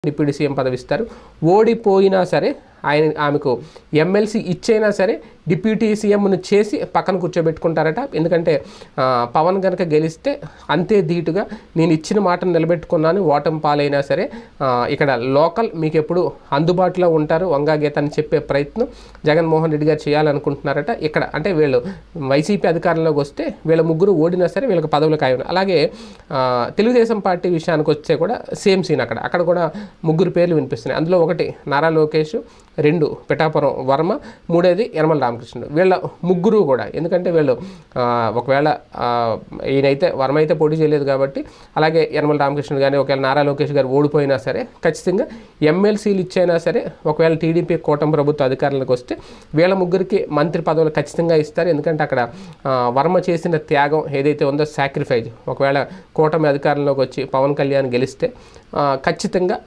Deputy CM పదవి ఇస్తారు. ఓడిపోయినా సరే ఆమెకు ఎమ్మెల్సీ ఇచ్చైనా సరే డిప్యూటీ సీఎంను చేసి పక్కన కూర్చోబెట్టుకుంటారట. ఎందుకంటే పవన్ కనుక గెలిస్తే అంతే ధీటుగా నేను ఇచ్చిన మాటను నిలబెట్టుకున్నాను, ఓటమి పాలైనా సరే ఇక్కడ లోకల్ మీకు ఎప్పుడు అందుబాటులో ఉంటారు వంగాగీత అని చెప్పే ప్రయత్నం జగన్మోహన్ రెడ్డి గారు చేయాలనుకుంటున్నారట. ఇక్కడ అంటే వీళ్ళు వైసీపీ అధికారంలోకి వస్తే వీళ్ళ ముగ్గురు ఓడినా సరే వీళ్ళకి పదవులు ఖాయం. అలాగే తెలుగుదేశం పార్టీ విషయానికి వస్తే కూడా సేమ్ సీన్. అక్కడ కూడా ముగ్గురు పేర్లు వినిపిస్తున్నాయి. అందులో ఒకటి నారా లోకేష్, 2 పిఠాపురం వర్మ, 3 యనమల రామకృష్ణుడు. వీళ్ళ ముగ్గురు కూడా ఎందుకంటే వీళ్ళు ఒకవేళ ఈయనైతే వర్మ అయితే పోటీ చేయలేదు కాబట్టి, అలాగే యనమల రామకృష్ణుడు కానీ ఒకవేళ నారా లోకేష్ గారు ఓడిపోయినా సరే ఖచ్చితంగా ఎమ్మెల్సీలు ఇచ్చైనా సరే ఒకవేళ టీడీపీ కూటమి ప్రభుత్వ అధికారంలోకి వస్తే వీళ్ళ ముగ్గురికి మంత్రి పదవులు ఖచ్చితంగా ఇస్తారు. ఎందుకంటే అక్కడ వర్మ చేసిన త్యాగం ఏదైతే ఉందో సాక్రిఫైజ్, ఒకవేళ కూటమి అధికారంలోకి వచ్చి పవన్ కళ్యాణ్ గెలిస్తే ఖచ్చితంగా